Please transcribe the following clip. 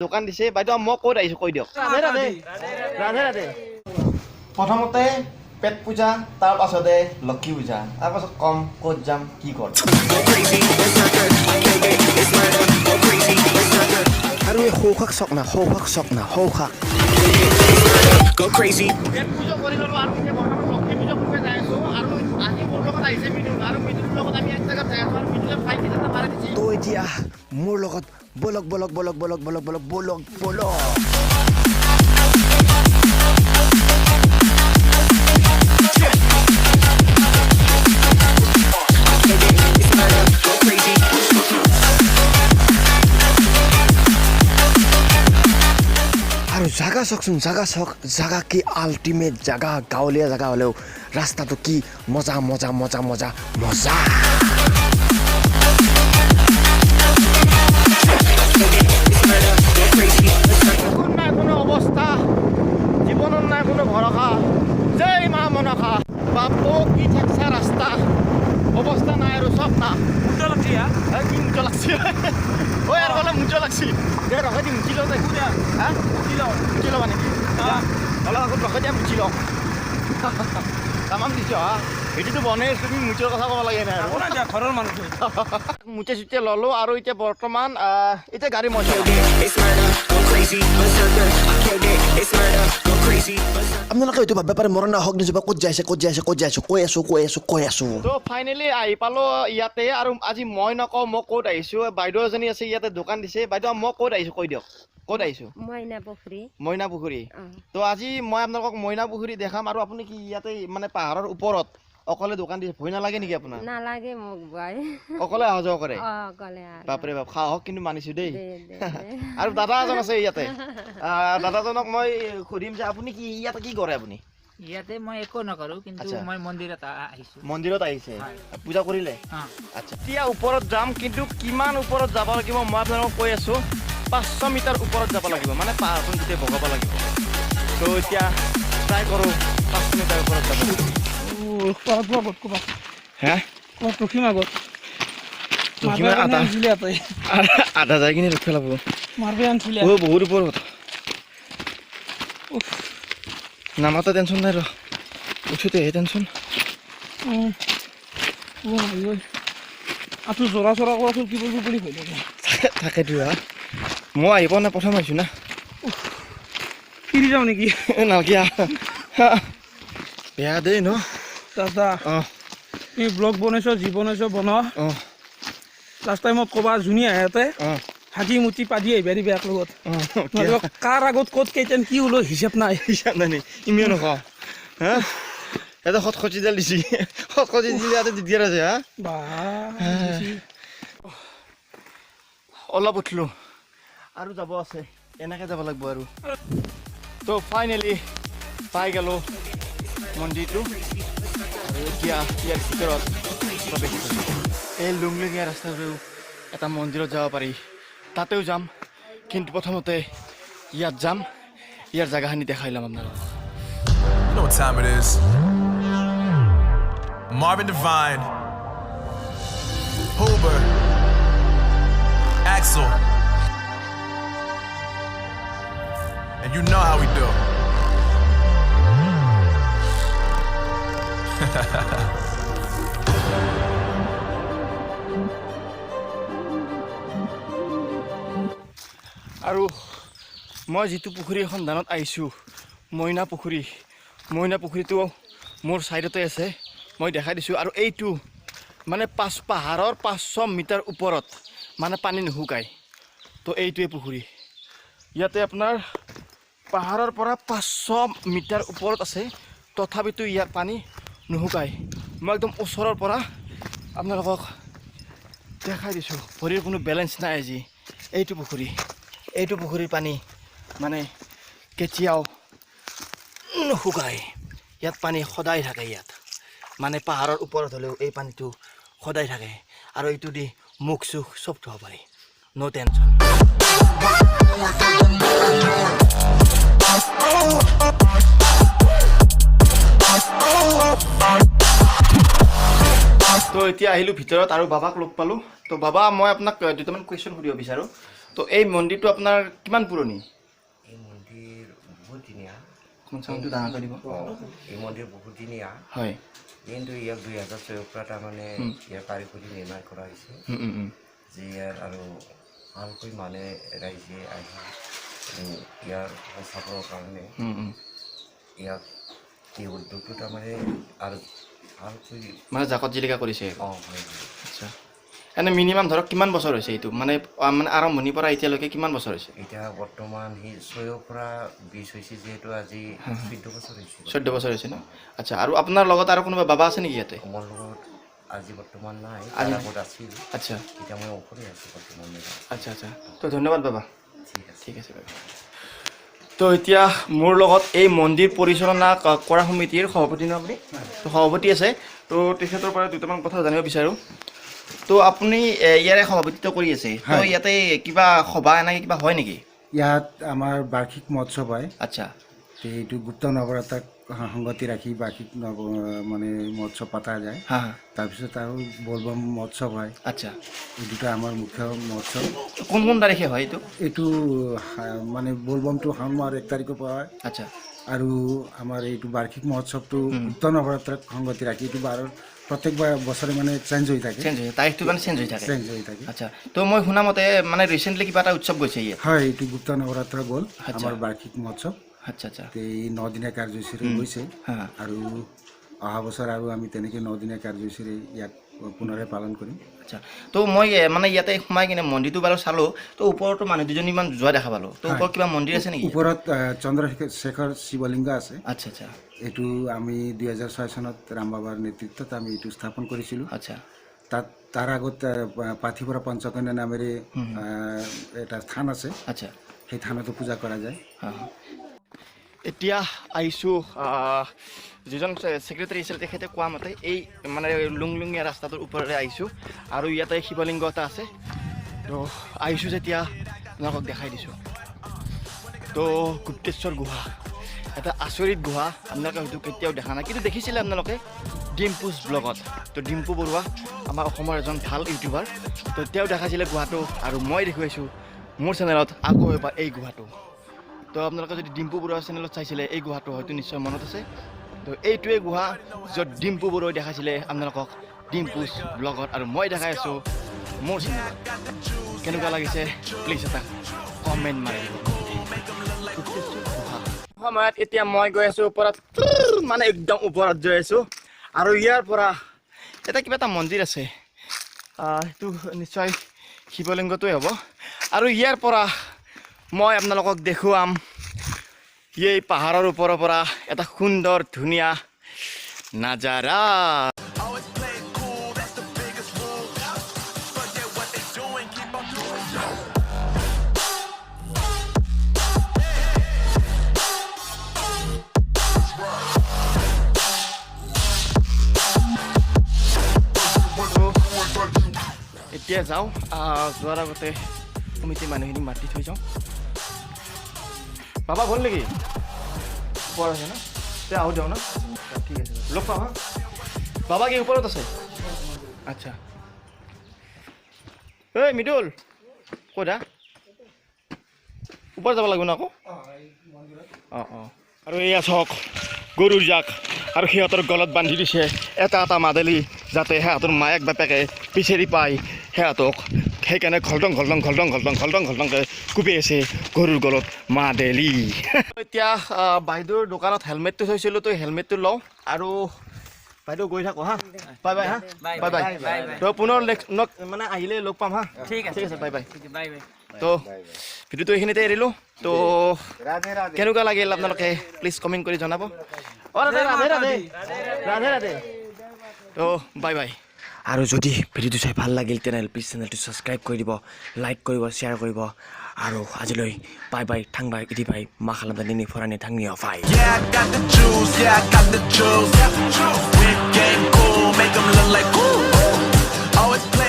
দোকান দিছে বাইদেউ মই ক'ত আহিছো কৈ দিয়ক ৰাধে ৰাধে ৰাধে ৰাধে প্ৰথমতে পেট পূজা তাৰ পাছতে লক্ষী পূজা তাৰ পাছত কম ক'ত যাম কি কৰ আৰু এই সৌখাক চক না সৌখাক Go crazy. পেট পূজা কৰি ললো আৰু এতিয়া বৰ্তমান লক্ষী পূজা কৰিব যাই আছো আৰু আজি মোৰ লগত আহিছে মিঠুন আৰু মিঠুনৰ লগত আমি এক জাগাত যাই আছো আৰু মিঠুনে ফাইট এটা মাৰি দিছে তো এতিয়া মোৰ লগত বলক আৰু জাগা চকচোন জাগা কি আল্টিমেট জাগা গাঁৱলীয়া জাগা হ'লেও ৰাস্তাটো কি মজা নাই কোনো অৱস্থা জীৱনত নাই কোনো ভৰসা জয় মা মনসা বাপু কি ঠেকচা ৰাস্তা অৱস্থা নাই আৰু চব না মুজো লাগছি কি মুজো লাগছি ঐ আৰু অলপ মুজো লাগছি দে ৰখাই দি মুচি লওঁ হা মুচি ল'বা নেকি অলপ আগত ৰখাই দিয়া মুচি লওঁ তামাম দিছ হা এইটোতো বনাই আছো তুমি মুচিৰ কথা ক'ব লাগে নাই আৰু ঘৰৰ মানুহ মুচে চুচে ল'লোঁ আৰু এতিয়া বৰ্তমান এতিয়া গাড়ী মচি আপোনালোকে এইটো ভাবিব পাৰে মৰণা হওক নিযোৱা ক'ত যাইছে কৈ আছো তো ফাইনেলি আহি পালো ইয়াতে আৰু আজি মই নকওঁ মই ক'ত আহিছো বাইদেউ এজনী আছে ইয়াতে দোকান দিছে বাইদেউ মই ক'ত আহিছো কৈ দিয়ক ক'ত আহিছো মইনা পুখুৰী তো আজি মই আপোনালোকক মইনা পুখুৰী দেখাম আৰু আপুনি কি ইয়াতে মানে পাহাৰৰ ওপৰত অকলে দোকান দিছে ভয় নালাগে নেকি আপোনাৰ নালাগে মোক ভাই অকলে অহা যোৱা কৰে অকলে বাপৰে বাপ সাহস কিন্তু মানিছো দেই আৰু দাদা এজন আছে ইয়াতে দাদাজনক মই সুধিম যে আপুনি কি ইয়াতে কি কৰে আপুনি ইয়াতে মই একো নকৰো কিন্তু মই মন্দিৰত আহিছে পূজা কৰিলে আচ্ছা এতিয়া ওপৰত যাম কিন্তু কিমান ওপৰত যাব লাগিব মই আপোনালোকক কৈ আছো 500 মিটাৰ ওপৰত যাব লাগিব মানে পাহাৰখন গোটেই বগাব লাগিব তো এতিয়া ট্ৰাই কৰো 500 মিটাৰ ওপৰত যাব আধা যাই কিনে ৰখি পেলাব বহুত ওপৰত নামাতে টেনশ্যন নাই ৰ উঠোতেহে টেনশ্যন জৰা চৰা কৰা বুলি তাকেতো মই আহি পোৱা নাই প্ৰথম আহিছো না ফিৰি যাওঁ নেকি নালগিয়া বেয়া দেই ন দাদা তুমি ব্লগ বনাইছ যি বনাইছ বনোৱা লাষ্ট টাইমত ক'বা যোনী আহে হাগি মুটি পাদি আহিবা দিবি এক লগত কাৰ আগত ক'ত কেইটান কি হ'লো হিচাপ নাই ইমান নকওঁ হা এটা খটখটিডাল দিছি খটখটি দিলে ইয়াতে দিগদাৰ আছে হা অলপ উঠিলো আৰু যাব আছে এনেকে যাব লাগিব আৰু তো ফাইনেলি পাই গ'লো মন্দিৰটো এতিয়া ইয়াৰ ভিতৰত প্ৰৱেশ কৰিম এই লুংলুঙীয়া ৰাস্তাটোৰেও এটা মন্দিৰত যাব পাৰি তাতেও যাম কিন্তু প্ৰথমতে ইয়াত যাম ইয়াৰ জাগাখিনি দেখাই ল'ম আপোনালোকক You know what time it is. Marvin Devine, Huber, Axel, and you know how we do. আৰু মই যিটো পুখুৰীৰ সন্ধানত আহিছোঁ মইনা পুখুৰীটো মোৰ ছাইডতে আছে মই দেখাই দিছোঁ আৰু এইটো মানে পাহাৰৰ 500 মিটাৰ ওপৰত মানে পানী নুশুকায় তো এইটোৱে পুখুৰী ইয়াতে আপোনাৰ পাহাৰৰ পৰা 500 মিটাৰ ওপৰত আছে তথাপিতো ইয়াৰ পানী নুশুকায় মই একদম ওচৰৰ পৰা আপোনালোকক দেখাই দিছোঁ ভৰিৰ কোনো বেলেঞ্চ নাই আজি এইটো পুখুৰীৰ পানী মানে কেতিয়াও নুশুকায় ইয়াত পানী সদায় থাকে ইয়াত মানে পাহাৰৰ ওপৰত হ'লেও এই পানীটো সদায় থাকে আৰু এইটো দি মুখ চুখ চব ধুব পাৰি ন' টেনশ্যন তো এতিয়া আহিলোঁ ভিতৰত আৰু বাবাক লগ পালোঁ তো বাবা মই আপোনাক দুটামান কুৱেশ্যন সুধিব বিচাৰোঁ তো এই মন্দিৰটো আপোনাৰ কিমান পুৰণি এই মন্দিৰ বহুত দিনীয়া অকণমান চাউণ্ডটো ডাঙৰকৈ দিব এই মন্দিৰ বহুত দিনীয়া হয় কিন্তু ইয়াক 2006 পৰা তাৰমানে ইয়াৰ কাৰিকৰী নিৰ্মাণ কৰা হৈছে যে ইয়াৰ আৰু ভালকৈ মানে ৰাইজে আহি ইয়াৰ সংস্থাপনৰ কাৰণে ইয়াক এই উদ্যোগটো তাৰমানে আৰু ভালকৈ মানে জাকত জিলিকা কৰিছে হয় আচ্ছা এনে মিনিমাম ধৰক কিমান বছৰ হৈছে এইটো মানে মানে আৰম্ভণিৰ পৰা এতিয়ালৈকে কিমান বছৰ হৈছে এতিয়া বৰ্তমান সি 6 পৰা 20 হৈছে যিহেতু আজি 14 বছৰ হৈছে 14 বছৰ হৈছে ন আচ্ছা আৰু আপোনাৰ লগত আৰু কোনোবা বাবা আছে নেকি ইয়াতে মোৰ লগত আজি বৰ্তমান নাই আজি আগত আছিল আচ্ছা এতিয়া মই অকলে আছোঁ বৰ্তমান আচ্ছা আচ্ছা তো ধন্যবাদ বাবা ঠিক আছে ঠিক আছে বাবা তো এতিয়া মোৰ লগত এই মন্দিৰ পৰিচালনা কৰা সমিতিৰ সভাপতি ন আপুনি তো সভাপতি আছে তো তেখেতৰ পৰা দুটামান কথা জানিব বিচাৰোঁ তো আপুনি ইয়াৰে সভাপতিত্ব কৰি আছে তো ইয়াতে কিবা সভা এনেকৈ কিবা হয় নেকি ইয়াত আমাৰ বাৰ্ষিক মহোৎসৱ হয় আচ্ছা এইটো গুপ্ত নৱৰাত্ৰাক সংগতি ৰাখি বাৰ্ষিক মানে মহোৎসৱ পতা যায় হা তাৰপিছত আৰু বলবম মহোৎসৱ হয় আচ্ছা এই দুটা আমাৰ মুখ্য মহোৎসৱ কোন কোন তাৰিখে হয় এইটো এইটো মানে বলবমটো শাওণ মাহৰ 1 তাৰিখৰ পৰা হয় আচ্ছা আৰু আমাৰ এইটো বাৰ্ষিক মহোৎসৱটো গুপ্ত নৱৰাত্ৰাক সংগতি ৰাখি এইটো প্ৰত্যেকবাৰ বছৰে মানে চেঞ্জ হৈ থাকে চেঞ্জ হৈ তাৰিখটো মানে চেঞ্জ হৈ থাকে আচ্ছা তো মই শুনা মতে মানে ৰিচেণ্টলি কিবা এটা উৎসৱ গৈছে ইয়াত হয় এইটো গুপ্ত নৱৰাত্ৰা গ'ল আচ্ছা। আমাৰ বাৰ্ষিক মহোৎসৱ আচ্ছা আচ্ছা এই 9 দিনীয়া কাৰ্যসূচীৰে গৈছে হা আৰু অহা বছৰ আৰু আমি তেনেকৈ 9 দিনীয়া কাৰ্যসূচীৰে ইয়াক পুনৰে পালন কৰিম আচ্ছা তো মই মানে ইয়াতে সোমাই কিনে মন্দিৰটো বাৰু চালোঁ তো ওপৰতো মানুহ দুজনীমান যোৱা দেখা পালোঁ তো ওপৰত কিবা মন্দিৰ আছে নেকি ওপৰত চন্দ্ৰশেখৰ শিৱলিংগ আছে আচ্ছা আচ্ছা এইটো আমি 2006 চনত ৰাম বাবাৰ নেতৃত্বত আমি এইটো স্থাপন কৰিছিলোঁ আচ্ছা তাৰ আগত পাৰ্থিপৰা পঞ্চকন্যা নামেৰে এটা স্থান আছে আচ্ছা সেই থানতো পূজা কৰা যায় এতিয়া আহিছোঁ যিজন ছেক্ৰেটাৰী আছিল তেখেতে কোৱা মতে এই মানে লুংলুঙীয়া ৰাস্তাটোৰ ওপৰেৰে আহিছোঁ আৰু ইয়াতে শিৱলিংগ এটা আছে তো আহিছোঁ যেতিয়া আপোনালোকক দেখাই দিছোঁ তো গুপ্তেশ্বৰ গুহা এটা আচৰিত গুহা আপোনালোকে হয়তো কেতিয়াও দেখা নাই কিন্তু দেখিছিলে আপোনালোকে ডিম্পুছ ব্লগত তো ডিম্পু বৰুৱা আমাৰ অসমৰ এজন ভাল ইউটিউবাৰ তো তেওঁ দেখাইছিলে গুহাটো আৰু মই দেখুৱাইছোঁ মোৰ চেনেলত আকৌ এবাৰ এই গুহাটো তো আপোনালোকে যদি ডিম্পু বৰুৱা চেনেলত চাইছিলে এই গুহাটো হয়তো নিশ্চয় মনত আছে তো এইটোৱে গুহা য'ত ডিম্পু বৰুৱাই দেখাইছিলে আপোনালোকক ডিম্পুছ ব্লগত আৰু মই দেখাই আছোঁ মোৰ চেনেলত কেনেকুৱা লাগিছে প্লিজ এটা কমেণ্ট মাৰি দিব সময়ত এতিয়া মই গৈ আছোঁ ওপৰত মানে একদম ওপৰত গৈ আছোঁ আৰু ইয়াৰ পৰা এটা কিবা এটা মন্দিৰ আছে সেইটো নিশ্চয় শিৱলিংগটোৱে হ'ব আৰু ইয়াৰ পৰা মই আপোনালোকক দেখুৱাম এই পাহাৰৰ ওপৰৰ পৰা এটা সুন্দৰ ধুনীয়া নাজাৰা এতিয়া যাওঁ যোৱাৰ আগতে সমিতিৰ মানুহখিনি মাতি থৈ যাওঁ বাবা হ'ল নেকি ওপৰত আছে ন তে আহোঁ দিয়ক ন ঠিক আছে লগ পাম হা বাবা কি ওপৰত আছে আচ্ছা ঐ মৃদুল ক'ত হা ওপৰত যাব লাগিব ন আকৌ অঁ অঁ আৰু এয়া চাওক গৰুৰ জাক আৰু সিহঁতৰ গলত বান্ধি দিছে এটা এটা মাদেলি যাতে সিহঁতৰ মায়েক বাপেকে পিছেৰি পায় সিহঁতক সেইকাৰণে ঘলটংকৈ কুপি আছে গৰুৰ গলত মাদেলি এতিয়া বাইদেউৰ দোকানত হেলমেটটো থৈছিলোঁ তো হেলমেটটো লওঁ আৰু বাইদেউ গৈ থাকোঁ হা বাই বাই হা বাই বাই তো পুনৰ মানে আহিলে লগ পাম হা ঠিক আছে বাই বাই তো ভিডিঅ'টো এইখিনিতে এৰিলোঁ তো কেনেকুৱা লাগিল আপোনালোকে প্লিজ কমেণ্ট কৰি জনাব ৰাধে ৰাধে ৰাধে ৰাধে তো বাই বাই আৰু যদি ভিডিঅ'টো চাই ভাল লাগিল তেনেহ'লে প্লিজ চেনেলটো ছাবস্ক্ৰাইব কৰি দিব লাইক কৰিব শ্বেয়াৰ কৰিব আৰু আজিলৈ বাই বাই থাং বাই ইদি বাই মা খালাম নিনি ফৰানি থাংনি অফাই Yeah, I got the juice. Yeah, I got the juice. Big game cool, make them look like cool. Always play.